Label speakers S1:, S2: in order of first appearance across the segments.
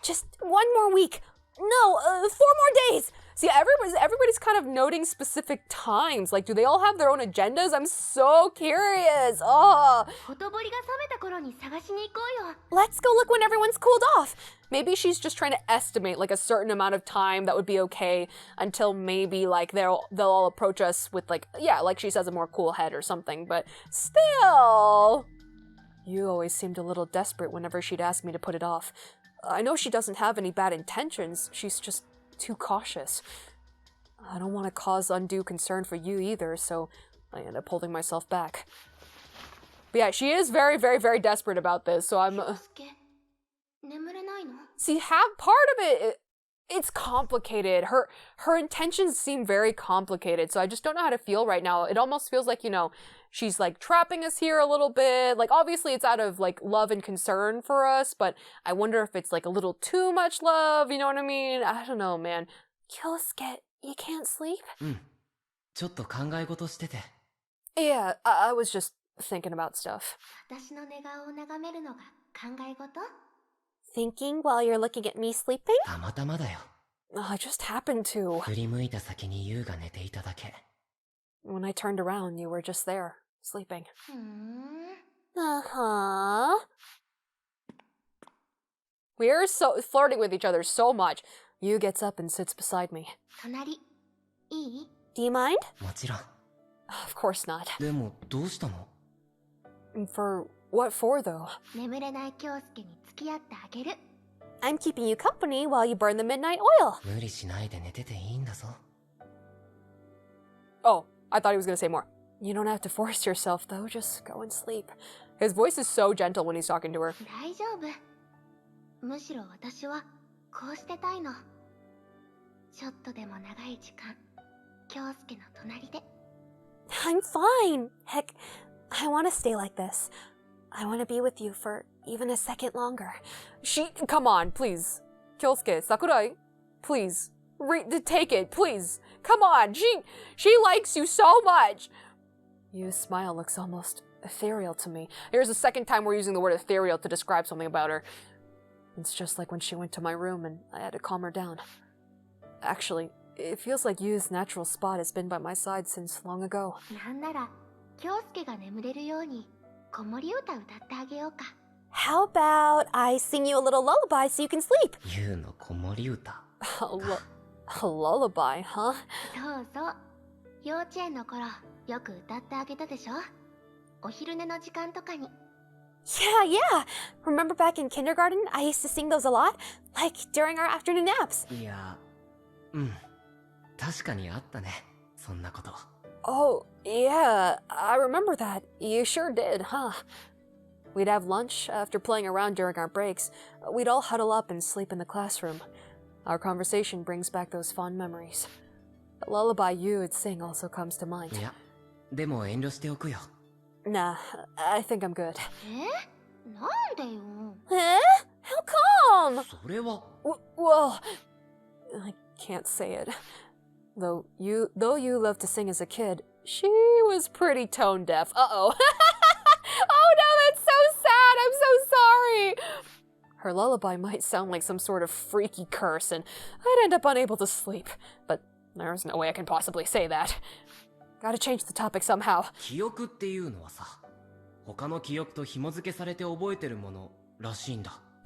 S1: Just 1 more week. No, 4 more days. See, everybody's kind of noting specific times. Like, do they all have their own agendas? I'm so curious. Oh. Let's go look when everyone's cooled off. Maybe she's just trying to estimate like a certain amount of time that would be okay until maybe like they'll all approach us with like, yeah, like she says, a more cool head or something. But still, you always seemed a little desperate whenever she'd ask me to put it off. I know she doesn't have any bad intentions. She's just too cautious. I don't want to cause undue concern for you either, so I end up holding myself back. But yeah, she is very, very, very desperate about this, so I'm... See, part of it, it's complicated. Her intentions seem very complicated, so I just don't know how to feel right now. It almost feels like, you know, she's like trapping us here a little bit. Like, obviously it's out of like love and concern for us, but I wonder if it's like a little too much love, you know what I mean? I don't know, man. Kyosuke, you can't sleep? Yeah, I was just thinking about stuff. Thinking while you're looking at me sleeping? I just happened to. When I turned around, you were just there, sleeping. Uh-huh. We're so flirting with each other so much. Yu gets up and sits beside me. Do you mind? Of course not. For what for, though? I'm keeping you company while you burn the midnight oil. Oh, I thought he was gonna say more. You don't have to force yourself, though. Just go and sleep. His voice is so gentle when he's talking to her. I'm fine. Heck, I want to stay like this. I want to be with you for even a second longer. Come on, please. Kyosuke, Sakurai, please. Take it, please. Come on, she likes you so much. Yu's smile looks almost ethereal to me. Here's the second time we're using the word ethereal to describe something about her. It's just like when she went to my room and I had to calm her down. Actually, it feels like Yu's natural spot has been by my side since long ago. How about I sing you a little lullaby so you can sleep? A lullaby, huh? Yeah. Remember back in kindergarten, I used to sing those a lot? Like, during our afternoon naps. Oh, yeah, I remember that. You sure did, huh? We'd have lunch after playing around during our breaks. We'd all huddle up and sleep in the classroom. Our conversation brings back those fond memories. The lullaby you would sing also comes to mind. Nah, I think I'm good. How come? Well, I can't say it. Though you loved to sing as a kid, she was pretty tone deaf. Uh-oh. Oh no, that's so sad. I'm so sorry. Her lullaby might sound like some sort of freaky curse, and I'd end up unable to sleep. But there's no way I can possibly say that. Gotta change the topic somehow.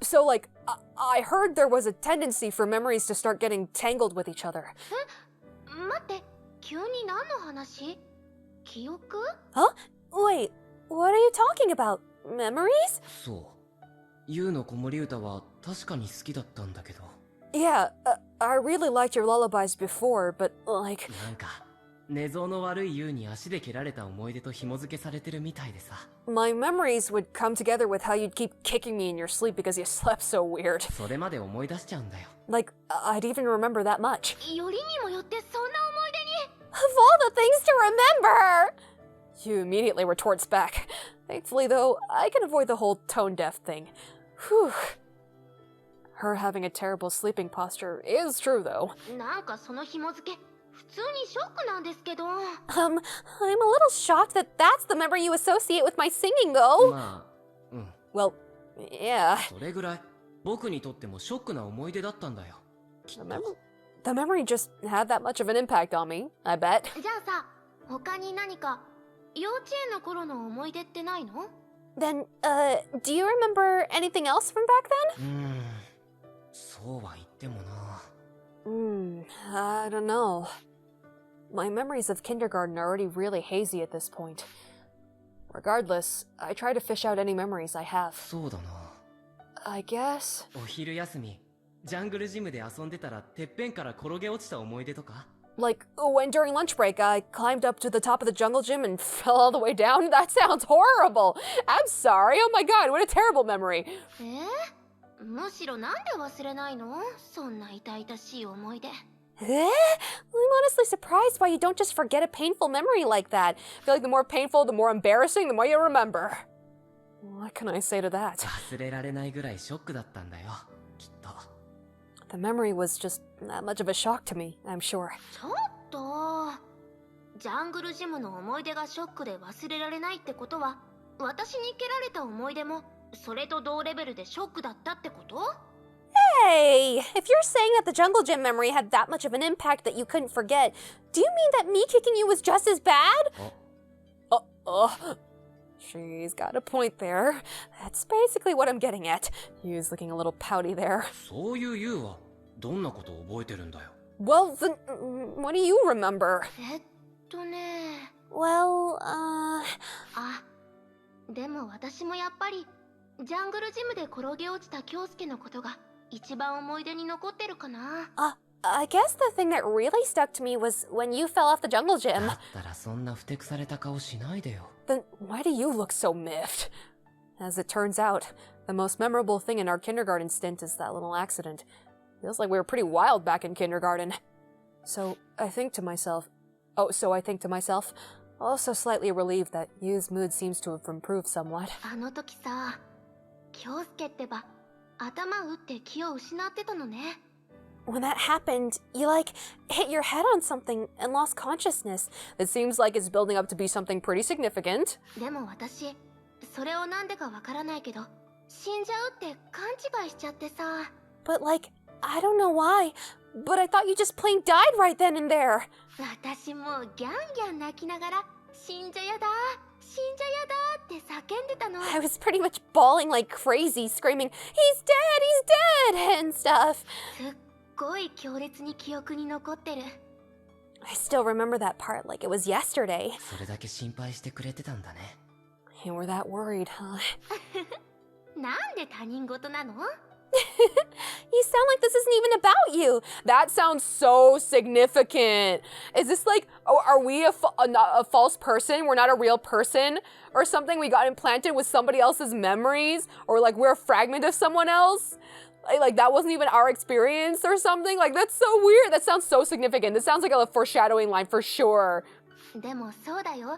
S1: So, like, I heard there was a tendency for memories to start getting tangled with each other. Huh? Wait, what are you talking about? Memories? Yeah, I really liked your lullabies before, but like... My memories would come together with how you'd keep kicking me in your sleep because you slept so weird. Like, I'd even remember that much. Of all the things to remember! You immediately retorts back. Thankfully, though, I can avoid the whole tone-deaf thing. Whew. her having a terrible sleeping posture is true, though.
S2: なんかその紐付け、普通にショックなんですけど。
S1: I'm a little shocked that that's the memory you associate with my singing, though.
S3: まあ、うん。
S1: Well, yeah.
S3: それぐらい僕にとってもショックな思い出だったんだよ。
S1: The memory just had that much of an impact on me, I bet.
S2: じゃあさ、他に何か幼稚園の頃の思い出ってないの？
S1: Then, do you remember anything else from back then?
S3: そうは言ってもな。
S1: I don't know. My memories of kindergarten are already really hazy at this point. Regardless, I try to fish out any memories I have.
S3: そうだな。
S1: I guess.
S3: お昼休み、ジャングルジムで遊んでたらてっぺんから転げ落ちた思い出とか？
S1: Like, when during lunch break I climbed up to the top of the jungle gym and fell all the way down? That sounds horrible! I'm sorry, oh my god, what a terrible memory!
S2: むしろなんで忘れないの？そんな痛々しい思い出。
S1: I'm honestly surprised why you don't just forget a painful memory like that. I feel like the more painful, the more embarrassing, the more you remember. What can I say to that?
S3: 忘れられないぐらいショックだったんだよ、きっと。
S1: The memory was just that much of a shock to me, I'm sure.
S2: ちょっと。ジャングルジムの思い出がショックで忘れられないってことは、私に蹴られた思い出もそれと同レベルでショックだったってこと？
S1: Hey, if you're saying that the jungle gym memory had that much of an impact that you couldn't forget, do you mean that me kicking you was just as bad? She's got a point there. That's basically what I'm getting at. Yu's looking a little pouty there.
S3: そういうユウはどんなことを覚えてるんだよ。
S1: Well, then, what do you remember?
S2: ね。
S1: Well,
S2: あ、でも私もやっぱりジャングルジムで転げ落ちた京介のことが一番思い出に残ってるかな。
S1: I guess the thing that really stuck to me was when you fell off the jungle gym.
S3: だったらそんなふてくされた顔しないでよ。
S1: Then why do you look so miffed? As it turns out, the most memorable thing in our kindergarten stint is that little accident. Feels like we were pretty wild back in kindergarten. So I think to myself, also slightly relieved that Yu's mood seems to have improved somewhat.
S2: あの時さ、京介ってば頭打って気を失ってたのね。
S1: When that happened, you hit your head on something and lost consciousness. It seems like it's building up to be something pretty significant.
S2: でも私、それをなんでかわからないけど、死んじゃうって勘違いしちゃってさ。
S1: But I don't know why, but I thought you just plain died right then and there.
S2: 私もギャンギャン泣きながら、死んじゃやだ、死んじゃやだって叫んでたの。
S1: I was pretty much bawling like crazy, screaming, he's dead, and stuff.
S2: すっごい強烈に記憶に残ってる。
S1: I still remember that part like it was yesterday.
S3: それだけ心配してくれてたんだね。
S1: You were that worried, huh?
S2: なんで他人事なの？
S1: You sound like this isn't even about you. That sounds so significant. Is this are we not a false person? We're not a real person? Or something we got implanted with somebody else's memories? Or we're a fragment of someone else? Like that wasn't even our experience or something? That's so weird. That sounds so significant. This sounds like a foreshadowing line for sure.
S2: でもそうだよ。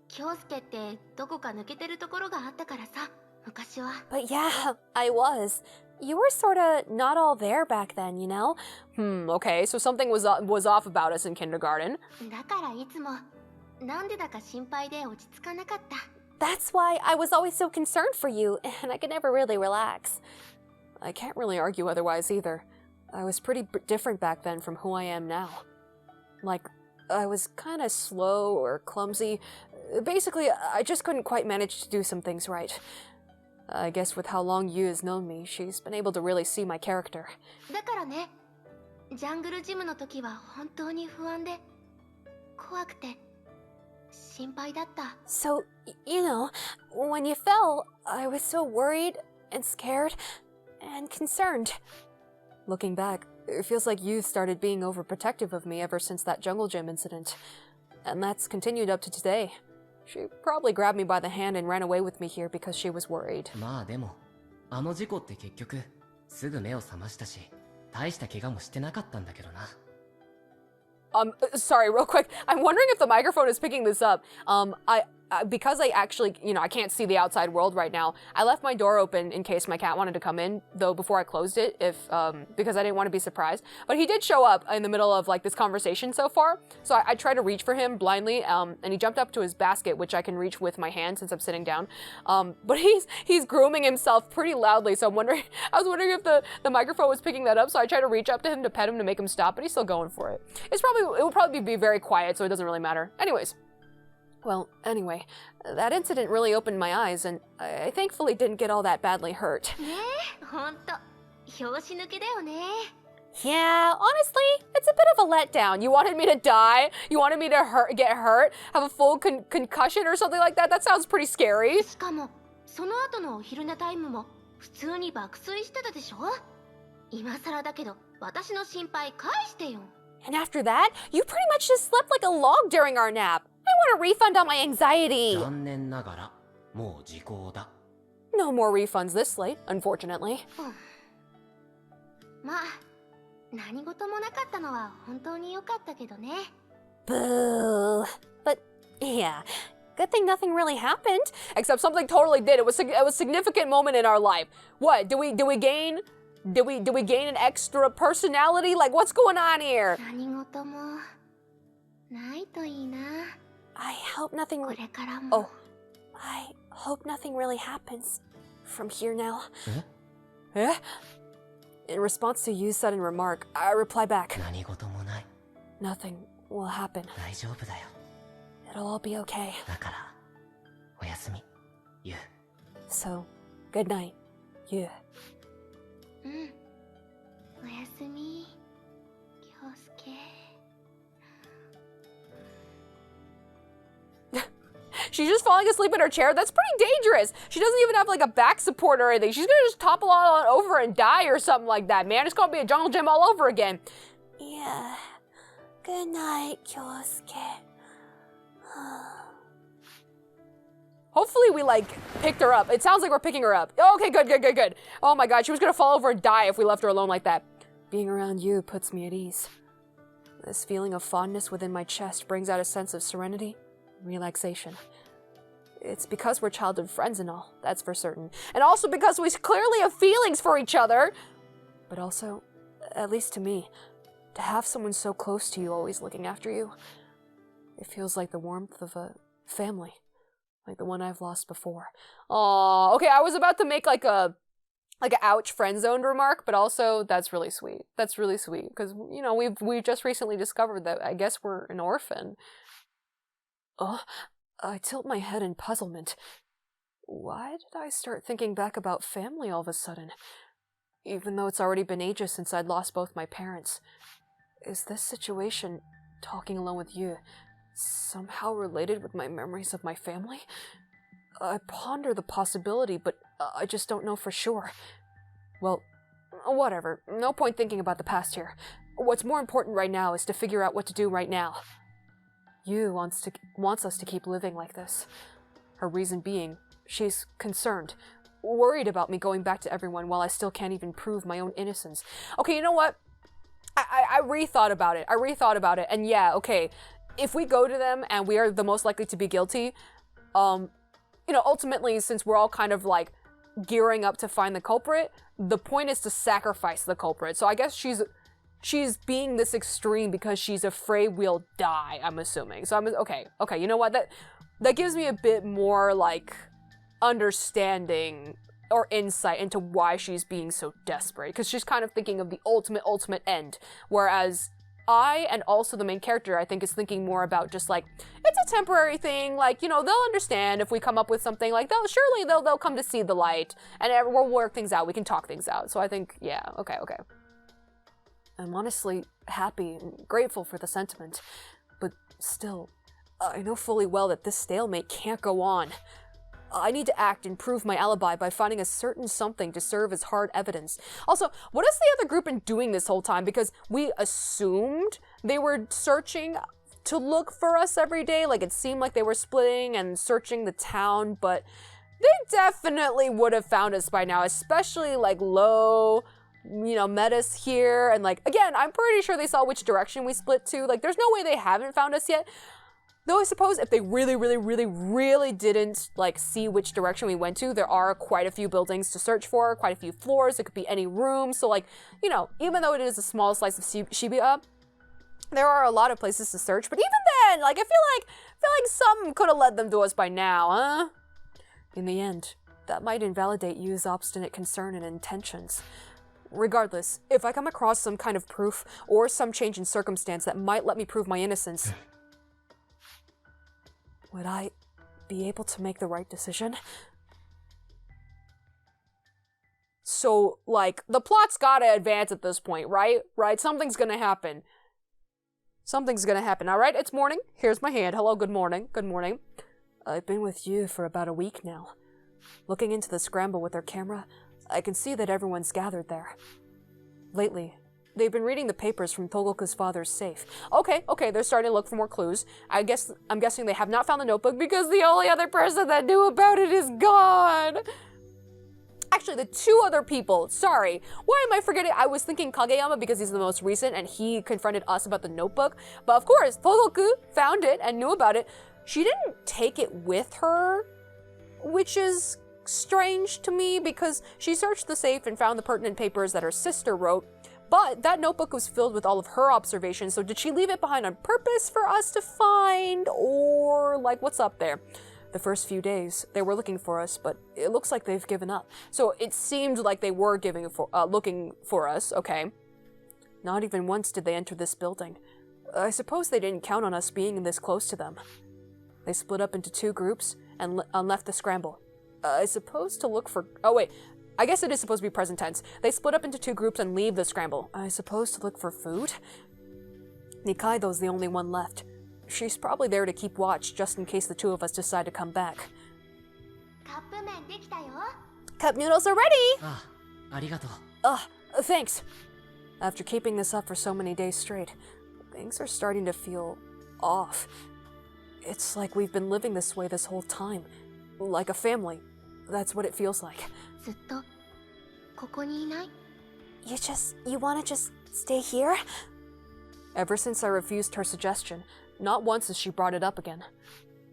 S2: 京介ってどこか抜けてるところがあったからさ、昔は。
S1: But yeah, I was. You were sorta not all there back then, you know? Okay, so something was off about us in kindergarten.
S2: だからいつもなんでだか心配で落ち着かなかった。
S1: That's why I was always so concerned for you, and I could never really relax. I can't really argue otherwise either. I was pretty different back then from who I am now. I was kinda slow or clumsy. Basically, I just couldn't quite manage to do some things right. I guess with how long Yu has known me, she's been able to really see my character.
S2: だからね、ジャングルジムの時は本当に不安で、怖くて、心配だった。
S1: So, you know, when you fell, I was so worried and scared and concerned. Looking back, it feels like Yu started being overprotective of me ever since that jungle gym incident. And that's continued up to today. She probably grabbed me by the hand and ran away with me here because she was worried.
S3: まあでも、あの事故って結局すぐ目を覚ましたし、大した怪我もしてなかったんだけどな。
S1: Sorry, real quick. I'm wondering if the microphone is picking this up. because I actually, I can't see the outside world right now, I left my door open in case my cat wanted to come in, though before I closed it, because I didn't want to be surprised. But he did show up in the middle of like this conversation so far. So I tried to reach for him blindly, and he jumped up to his basket, which I can reach with my hand since I'm sitting down. But he's grooming himself pretty loudly, so I was wondering if the microphone was picking that up. So I tried to reach up to him to pet him to make him stop, but he's still going for it. It will probably be very quiet, so it doesn't really matter. Anyways. Well, anyway, that incident really opened my eyes, and I thankfully didn't get all that badly hurt. Yeah, honestly, it's a bit of a letdown. You wanted me to die? You wanted me to get hurt? Have a full concussion or something like that? That sounds pretty scary. And after that, you pretty much just slept like a log during our nap. I want a refund on my anxiety. No more refunds this late, unfortunately. Boo. But yeah, good thing nothing really happened. Except something totally did. It was a significant moment in our life. What? Did we gain an extra personality? Like, what's going on here? I hope nothing really happens from here now. Eh? In response to Yu's sudden remark, I reply back. Nothing will happen. It'll all be okay. So, good night, Yu. She's just falling asleep in her chair. That's pretty dangerous. She doesn't even have like a back support or anything. She's gonna just topple on over and die or something like that, man. It's gonna be a jungle gym all over again. Yeah. Good night, Kyosuke. Hopefully we like picked her up. It sounds like we're picking her up. Okay, good. Oh my god, she was gonna fall over and die if we left her alone like that. Being around you puts me at ease. This feeling of fondness within my chest brings out a sense of serenity, relaxation. It's because we're childhood friends and all, that's for certain. And also because we clearly have feelings for each other. But also, at least to me, to have someone so close to you always looking after you, it feels like the warmth of a family, like the one I've lost before. Aww, okay, I was about to make like a ouch friend zoned remark, but also that's really sweet. That's really sweet because we've just recently discovered that I guess we're an orphan. I tilt my head in puzzlement. Why did I start thinking back about family all of a sudden? Even though it's already been ages since I'd lost both my parents. Is this situation, talking alone with you, somehow related with my memories of my family? I ponder the possibility, but I just don't know for sure. Well, whatever. No point thinking about the past here. What's more important right now is to figure out what to do right now. Yu wants us to keep living like this. Her reason being, she's concerned, worried about me going back to everyone while I still can't even prove my own innocence. Okay, you know what? I rethought about it, and yeah, okay, if we go to them and we are the most likely to be guilty, ultimately, since we're all kind of like gearing up to find the culprit, the point is to sacrifice the culprit. So I guess she's being this extreme because she's afraid we'll die, I'm assuming. So okay, you know what? That gives me a bit more like understanding or insight into why she's being so desperate, because she's kind of thinking of the ultimate end, whereas I, and also the main character, I think, is thinking more about just like, it's a temporary thing, like, they'll understand if we come up with something, like, they'll come to see the light, and we'll work things out, we can talk things out. So I think, yeah, okay. I'm honestly happy and grateful for the sentiment, but still, I know fully well that this stalemate can't go on. I need to act and prove my alibi by finding a certain something to serve as hard evidence. Also, what has the other group been doing this whole time? Because we assumed they were searching to look for us every day. Like, it seemed like they were splitting and searching the town, but they definitely would have found us by now, especially like Lo, met us here. And like, again, I'm pretty sure they saw which direction we split to. Like, there's no way they haven't found us yet. Though I suppose if they really didn't like see which direction we went to, there are quite a few buildings to search for, quite a few floors. It could be any room. So like, you know, even though it is a small slice of Shibuya, there are a lot of places to search. But even then, like I feel like some could have led them to us by now, huh? In the end, that might invalidate Yu's obstinate concern and intentions. Regardless, if I come across some kind of proof or some change in circumstance that might let me prove my innocence, would I be able to make the right decision? So, like, the plot's gotta advance at this point, right? Right? Something's gonna happen. Something's gonna happen. Alright, it's morning. Here's my hand. Hello, good morning. Good morning. I've been with you for about a week now. Looking into the scramble with their camera, I can see that everyone's gathered there. Lately, they've been reading the papers from Togoku's father's safe. Okay, they're starting to look for more clues. I'm guessing they have not found the notebook because the only other person that knew about it is gone. Actually, the two other people, sorry. Why am I forgetting? I was thinking Kageyama because he's the most recent and he confronted us about the notebook. But of course, Togoku found it and knew about it. She didn't take it with her, which is strange to me because she searched the safe and found the pertinent papers that her sister wrote, but that notebook was filled with all of her observations, so did she leave it behind on purpose for us to find, or like what's up there? The first few days, they were looking for us, but it looks like they've given up. So it seemed like they were looking for us, okay. Not even once did they enter this building. I suppose they didn't count on us being this close to them. They split up into two groups and left the scramble. I suppose to look for... Oh wait, I guess it is supposed to be present tense. They split up into two groups and leave the scramble. I suppose to look for food? Nikaido's the only one left. She's probably there to keep watch just in case the two of us decide to come back. Cup noodles are ready!
S3: Ah, arigato.
S1: Thanks. After keeping this up for so many days straight, things are starting to feel off. It's like we've been living this way this whole time. Like a family. That's what it feels like. You wanna just stay here? Ever since I refused her suggestion, not once has she brought it up again.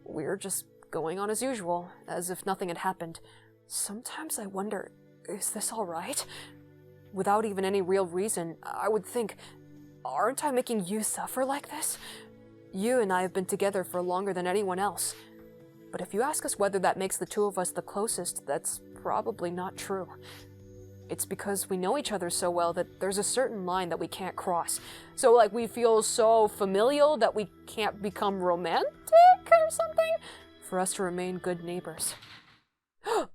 S1: We're just going on as usual, as if nothing had happened. Sometimes I wonder, is this alright? Without even any real reason, I would think, aren't I making you suffer like this? You and I have been together for longer than anyone else. But if you ask us whether that makes the two of us the closest, that's probably not true. It's because we know each other so well that there's a certain line that we can't cross. So like we feel so familial that we can't become romantic or something for us to remain good neighbors.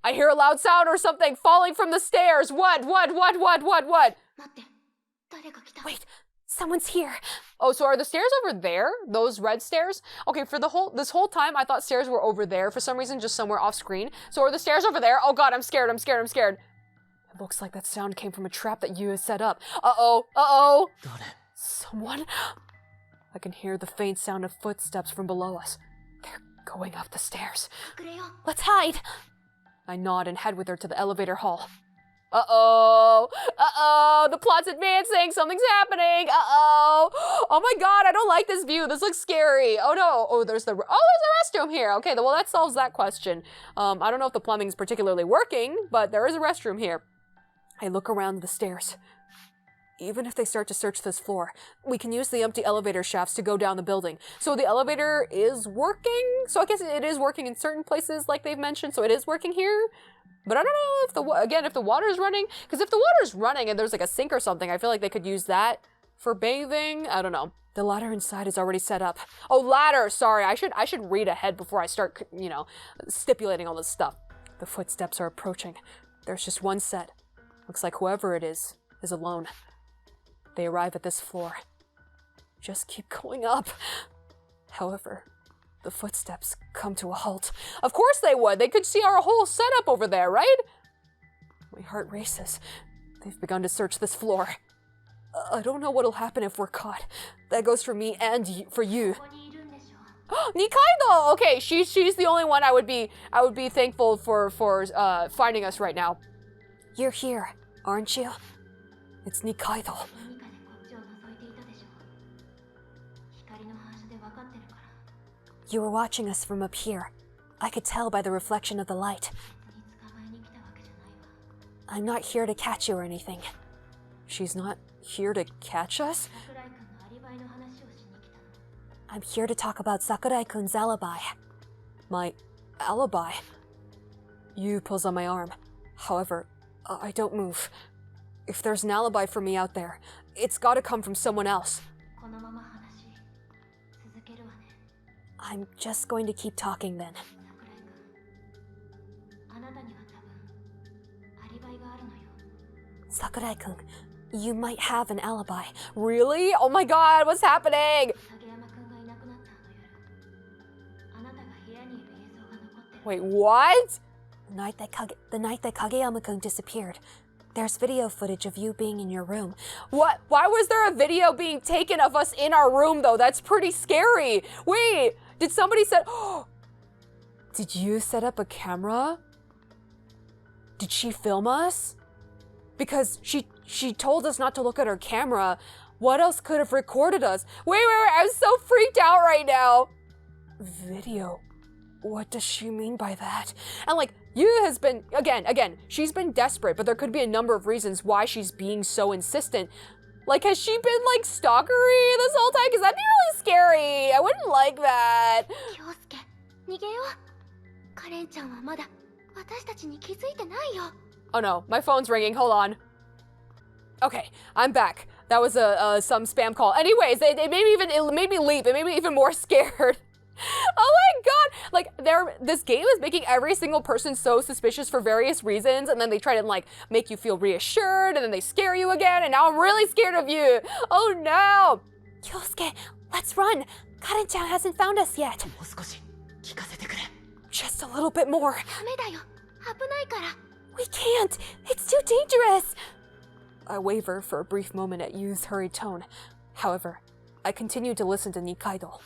S1: I hear a loud sound or something falling from the stairs. What? Wait. Someone's here. Oh, so are the stairs over there? Those red stairs? Okay, for this whole time, I thought stairs were over there. For some reason, just somewhere off screen. So are the stairs over there? Oh god, I'm scared. It looks like that sound came from a trap that you had set up. Uh-oh. Someone? I can hear the faint sound of footsteps from below us. They're going up the stairs. Let's hide. I nod and head with her to the elevator hall. Uh-oh, the plot's advancing, something's happening, oh my god, I don't like this view, this looks scary, oh no, there's a restroom here, okay, well that solves that question. I don't know if the plumbing's particularly working, but there is a restroom here. I look around the stairs. Even if they start to search this floor, we can use the empty elevator shafts to go down the building. So the elevator is working, so I guess it is working in certain places like they've mentioned, so it is working here. But I don't know if the water's running, because if the water's running and there's like a sink or something, I feel like they could use that for bathing. I don't know. The ladder inside is already set up. Oh, ladder, sorry. I should read ahead before I start, stipulating all this stuff. The footsteps are approaching. There's just one set. Looks like whoever it is alone. They arrive at this floor. Just keep going up. However, the footsteps come to a halt. Of course they would. They could see our whole setup over there, right? My heart races. They've begun to search this floor. I don't know what'll happen if we're caught. That goes for me and for you. Nikaido! Okay, she's the only one I would be thankful for finding us right now. You're here, aren't you? It's Nikaido. You were watching us from up here. I could tell by the reflection of the light. I'm not here to catch you or anything.
S4: She's not here to catch us?
S1: I'm here to talk about Sakurai-kun's alibi.
S4: My alibi? Yu pulls on my arm. However, I don't move. If there's an alibi for me out there, it's gotta come from someone else.
S1: I'm just going to keep talking then. Sakurai-kun, you might have an alibi.
S4: Really? Oh my god, what's happening? Wait, what?
S1: The night that Kageyama-kun disappeared. There's video footage of you being in your room.
S4: What? Why was there a video being taken of us in our room, though? That's pretty scary. Wait, did somebody set... Did you set up a camera? Did she film us? Because she told us not to look at her camera. What else could have recorded us? Wait, I'm so freaked out right now. Video. What does she mean by that? And like, Yu has been, again, she's been desperate, but there could be a number of reasons why she's being so insistent. Like, has she been like stalkery this whole time? Because that'd be really scary. I wouldn't like that. Oh no, my phone's ringing, hold on. Okay, I'm back. That was some spam call. Anyways, it made me leap. It made me even more scared. Oh my god! Like, this game is making every single person so suspicious for various reasons, and then they try to, like, make you feel reassured, and then they scare you again, and now I'm really scared of you! Oh no!
S1: Kyosuke, let's run! Karen-chan hasn't found us yet.
S4: Just a little bit more.
S1: We can't! It's too dangerous!
S4: I waver for a brief moment at Yu's hurried tone. However, I continue to listen to Nikaido.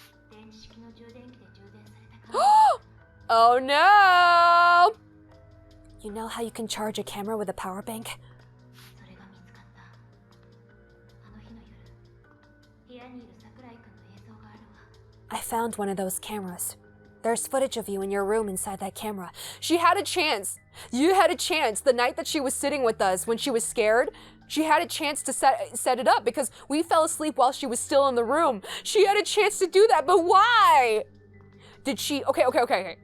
S4: Oh no!
S1: You know how you can charge a camera with a power bank? I found one of those cameras. There's footage of you in your room inside that camera.
S4: She had a chance. You had a chance the night that she was sitting with us when she was scared. She had a chance to set it up because we fell asleep while she was still in the room. She had a chance to do that, but why? Did she, okay.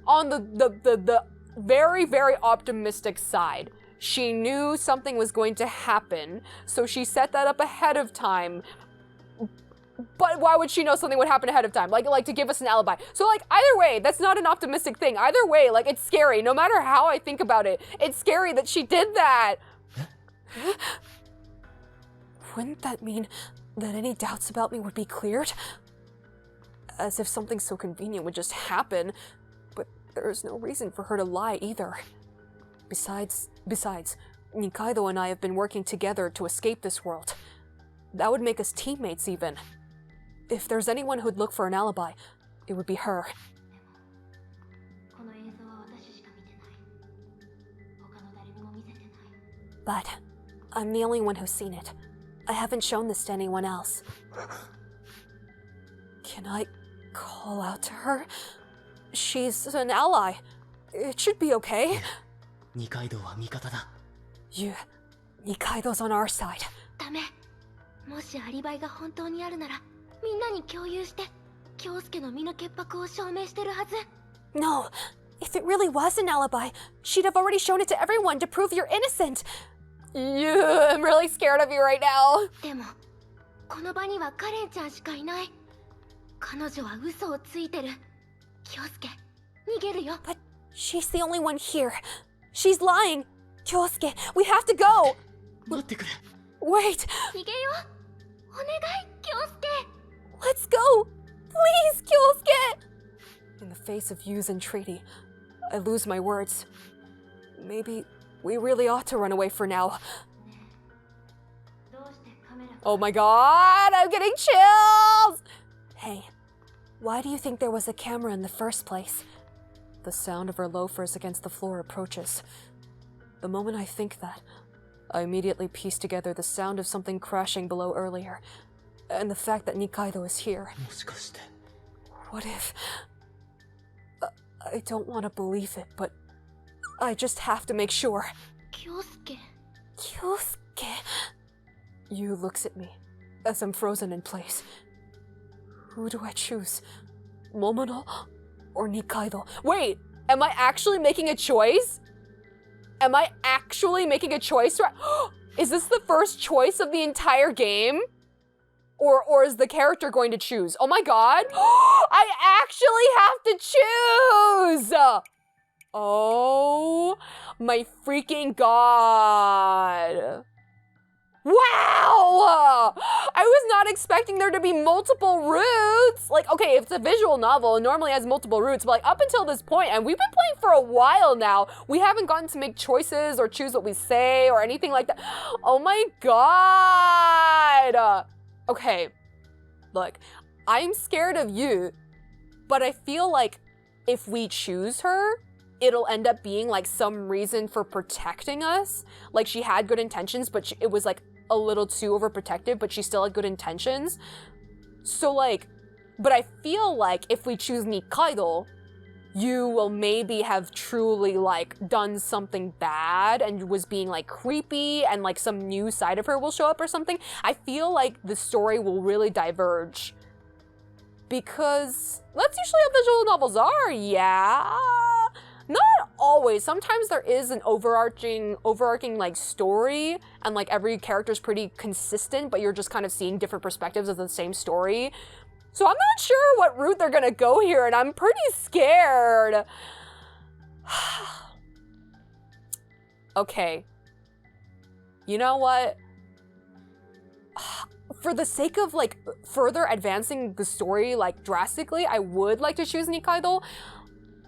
S4: On the very, very optimistic side, she knew something was going to happen, so she set that up ahead of time. But why would she know something would happen ahead of time? Like to give us an alibi. So like, either way, that's not an optimistic thing. Either way, like, it's scary. No matter how I think about it, it's scary that she did that. Wouldn't that mean that any doubts about me would be cleared? As if something so convenient would just happen, but there is no reason for her to lie either. Besides, Nikaido and I have been working together to escape this world. That would make us teammates even. If there's anyone who'd look for an alibi, it would be her.
S1: But I'm the only one who's seen it. I haven't shown this to anyone else.
S4: Can I call out to her? She's an ally. It should be okay. You, Nikaido's on our side.
S2: ダメ。もしアリバイが本当にあるなら、みんなに共有して、京介の身の潔白を証明してるはず。
S1: No, if it really was an alibi, she'd have already shown it to everyone to prove you're innocent.
S4: I'm really scared of you right now.
S2: でも、この場にはカレンちゃんしかいない。彼女は嘘をついてる。京介、逃げるよ。
S1: But she's the only one here. She's lying. Kyosuke, we have to go.
S3: 待ってくれ。
S1: Wait.
S2: 逃げよう。お願い、京介。
S1: Let's go. Please, Kyosuke.
S4: In the face of Yu's entreaty, I lose my words. Maybe we really ought to run away for now. Oh my god, I'm getting chills!
S1: Hey, why do you think there was a camera in the first place?
S4: The sound of her loafers against the floor approaches. The moment I think that, I immediately piece together the sound of something crashing below earlier, and the fact that Nikaido is here. What if... I don't want to believe it, but I just have to make sure.
S2: 京介
S4: Kyosuke. Yu looks at me as I'm frozen in place. Who do I choose? Momono or Nikaido? Wait, am I actually making a choice? Am I actually making a choice? Is this the first choice of the entire game? Or is the character going to choose? Oh my god! I actually have to choose! Oh my freaking god. Wow! I was not expecting there to be multiple routes. Like, okay, if it's a visual novel, it normally has multiple routes, but like up until this point, and we've been playing for a while now, we haven't gotten to make choices or choose what we say or anything like that. Oh my god! Okay, look, I'm scared of you, but I feel like if we choose her, it'll end up being like some reason for protecting us. Like she had good intentions, but it was like a little too overprotective, but she still had good intentions. So like, but I feel like if we choose Nikaido, you will maybe have truly like done something bad and was being like creepy and like some new side of her will show up or something. I feel like the story will really diverge because that's usually how visual novels are, yeah. Not always. Sometimes there is an overarching like story and like every character's pretty consistent, but you're just kind of seeing different perspectives of the same story. So I'm not sure what route they're gonna go here, and I'm pretty scared. Okay. You know what? For the sake of like further advancing the story like drastically, I would like to choose Nikaido.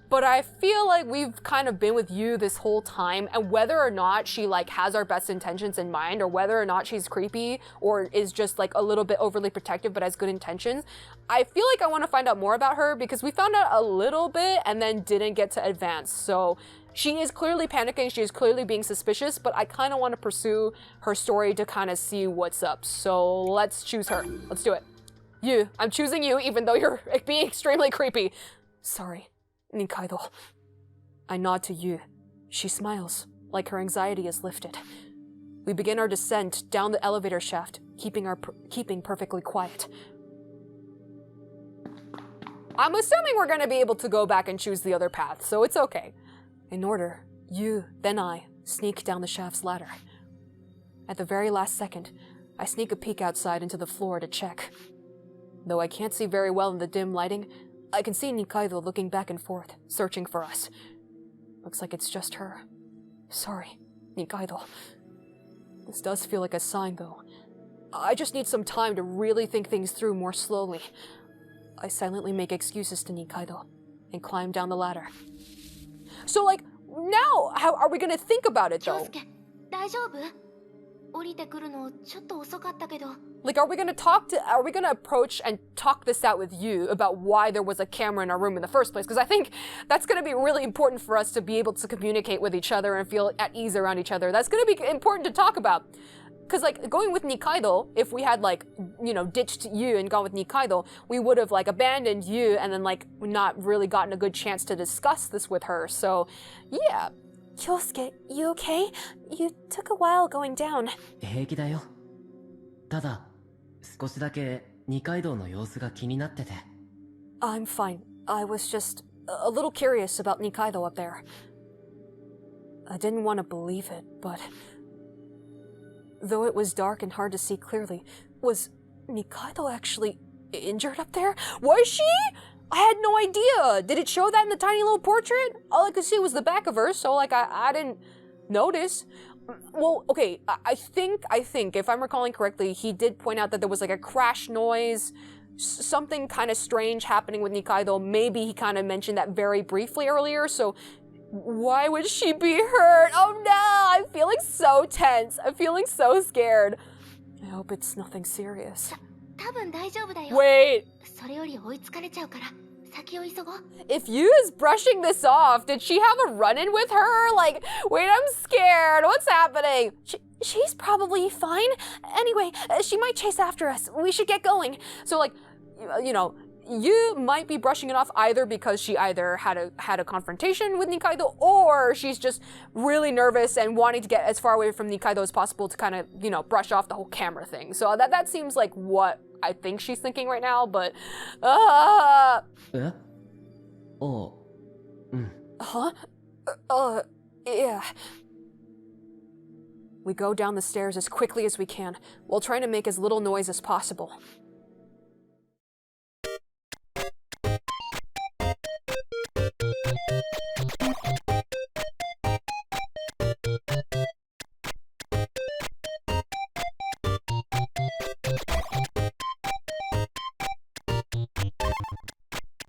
S4: But I feel like we've kind of been with you this whole time, and whether or not she like has our best intentions in mind, or whether or not she's creepy or is just like a little bit overly protective but has good intentions, I feel like I want to find out more about her because we found out a little bit and then didn't get to advance. So she is clearly panicking, she is clearly being suspicious, but I kind of want to pursue her story to kind of see what's up. So let's choose her. Let's do it. You, I'm choosing you even though you're being extremely creepy. Sorry. Nikaido. I nod to Yu. She smiles, like her anxiety is lifted. We begin our descent down the elevator shaft, keeping perfectly quiet. I'm assuming we're gonna be able to go back and choose the other path, so it's okay. In order, Yu, then I, sneak down the shaft's ladder. At the very last second, I sneak a peek outside into the floor to check. Though I can't see very well in the dim lighting, I can see Nikaido looking back and forth, searching for us. Looks like it's just her. Sorry, Nikaido. This does feel like a sign, though. I just need some time to really think things through more slowly. I silently make excuses to Nikaido and climb down the ladder. So, like, now, how are we gonna think about it, though?
S2: 京介大丈夫降りてくるのちょっと遅かったけど
S4: Like, are we gonna approach and talk this out with you about why there was a camera in our room in the first place? Because I think that's gonna be really important for us to be able to communicate with each other and feel at ease around each other. That's gonna be important to talk about. Because, like, going with Nikaido, if we had, like, you know, ditched Yu and gone with Nikaido, we would have, like, abandoned Yu and then, like, not really gotten a good chance to discuss this with her. So, yeah.
S1: Kyosuke, you okay? You took a while going down.
S3: 平気だよ。ただ、少しだけ二階堂の様子が気になってて。
S4: I'm fine. I was just a little curious about Nikaido up there. I didn't want to believe it, but... Though it was dark and hard to see clearly, was Nikaido actually injured up there? Was she? I had no idea. Did it show that in the tiny little portrait? All I could see was the back of her, so like I didn't notice. Well, okay, I think, if I'm recalling correctly, he did point out that there was like a crash noise, something kind of strange happening with Nikaido. Maybe he kind of mentioned that very briefly earlier, so why would she be hurt? Oh no, I'm feeling so tense. I'm feeling so scared. I hope it's nothing serious.
S2: 多分大丈夫だよ
S4: Wait,
S2: それより追いつかれちゃうから先を急ごう
S4: if Yu is brushing this off, did she have a run-in with her? Like, wait, I'm scared. What's happening?
S1: She's probably fine. Anyway, she might chase after us. We should get going.
S4: So, like, you know, you might be brushing it off either because she either had a confrontation with Nikaido, or she's just really nervous and wanting to get as far away from Nikaido as possible to kind of, you know, brush off the whole camera thing. So that seems like what I think she's thinking right now, but
S3: Eh? Oh.
S4: Huh? Yeah. We go down the stairs as quickly as we can, while trying to make as little noise as possible.